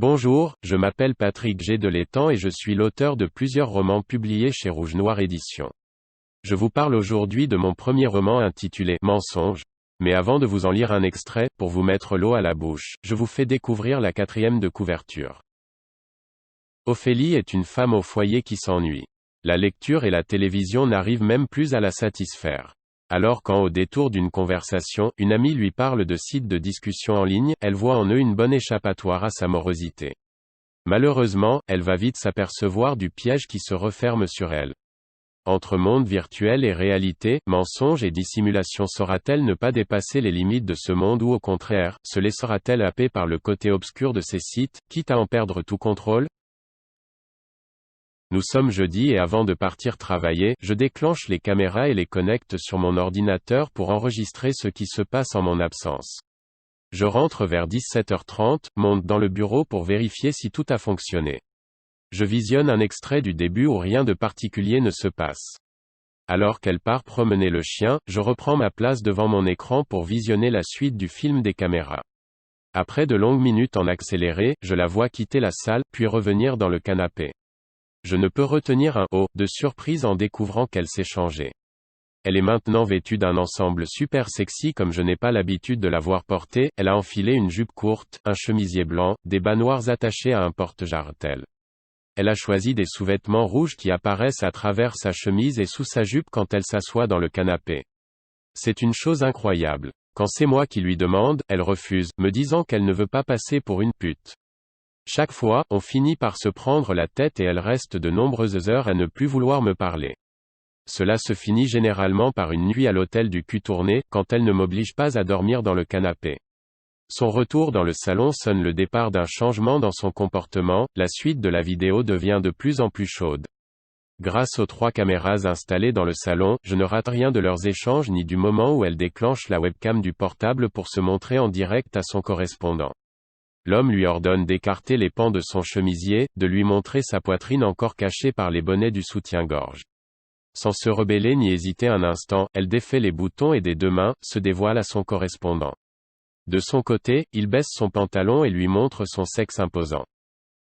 Bonjour, je m'appelle Patrick G. Delétang et je suis l'auteur de plusieurs romans publiés chez Rouge Noir Éditions. Je vous parle aujourd'hui de mon premier roman intitulé « Mensonge ». Mais avant de vous en lire un extrait, pour vous mettre l'eau à la bouche, je vous fais découvrir la 4e de couverture. Ophélie est une femme au foyer qui s'ennuie. La lecture et la télévision n'arrivent même plus à la satisfaire. Alors quand au détour d'une conversation, une amie lui parle de sites de discussion en ligne, elle voit en eux une bonne échappatoire à sa morosité. Malheureusement, elle va vite s'apercevoir du piège qui se referme sur elle. Entre monde virtuel et réalité, mensonge et dissimulation saura-t-elle ne pas dépasser les limites de ce monde ou au contraire, se laissera-t-elle happer par le côté obscur de ces sites, quitte à en perdre tout contrôle? Nous sommes jeudi et avant de partir travailler, je déclenche les caméras et les connecte sur mon ordinateur pour enregistrer ce qui se passe en mon absence. Je rentre vers 17h30, monte dans le bureau pour vérifier si tout a fonctionné. Je visionne un extrait du début où rien de particulier ne se passe. Alors qu'elle part promener le chien, je reprends ma place devant mon écran pour visionner la suite du film des caméras. Après de longues minutes en accéléré, je la vois quitter la salle, puis revenir dans le canapé. Je ne peux retenir un « oh » de surprise en découvrant qu'elle s'est changée. Elle est maintenant vêtue d'un ensemble super sexy comme je n'ai pas l'habitude de la voir porter, elle a enfilé une jupe courte, un chemisier blanc, des bas noirs attachés à un porte-jartel. Elle a choisi des sous-vêtements rouges qui apparaissent à travers sa chemise et sous sa jupe quand elle s'assoit dans le canapé. C'est une chose incroyable. Quand c'est moi qui lui demande, elle refuse, me disant qu'elle ne veut pas passer pour une pute. Chaque fois, on finit par se prendre la tête et elle reste de nombreuses heures à ne plus vouloir me parler. Cela se finit généralement par une nuit à l'hôtel du cul tourné, quand elle ne m'oblige pas à dormir dans le canapé. Son retour dans le salon sonne le départ d'un changement dans son comportement, la suite de la vidéo devient de plus en plus chaude. Grâce aux 3 caméras installées dans le salon, je ne rate rien de leurs échanges ni du moment où elle déclenche la webcam du portable pour se montrer en direct à son correspondant. L'homme lui ordonne d'écarter les pans de son chemisier, de lui montrer sa poitrine encore cachée par les bonnets du soutien-gorge. Sans se rebeller ni hésiter un instant, elle défait les boutons et des 2 mains, se dévoile à son correspondant. De son côté, il baisse son pantalon et lui montre son sexe imposant.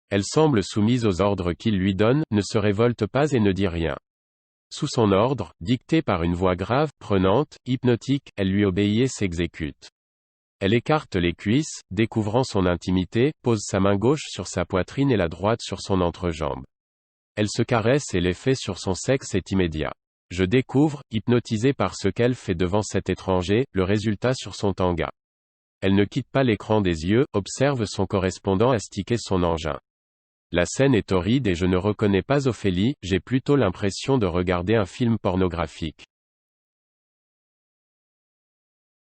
Elle semble soumise aux ordres qu'il lui donne, ne se révolte pas et ne dit rien. Sous son ordre, dicté par une voix grave, prenante, hypnotique, elle lui obéit et s'exécute. Elle écarte les cuisses, découvrant son intimité, pose sa main gauche sur sa poitrine et la droite sur son entrejambe. Elle se caresse et l'effet sur son sexe est immédiat. Je découvre, hypnotisé par ce qu'elle fait devant cet étranger, le résultat sur son tanga. Elle ne quitte pas l'écran des yeux, observe son correspondant astiquer son engin. La scène est horrible et je ne reconnais pas Ophélie, j'ai plutôt l'impression de regarder un film pornographique.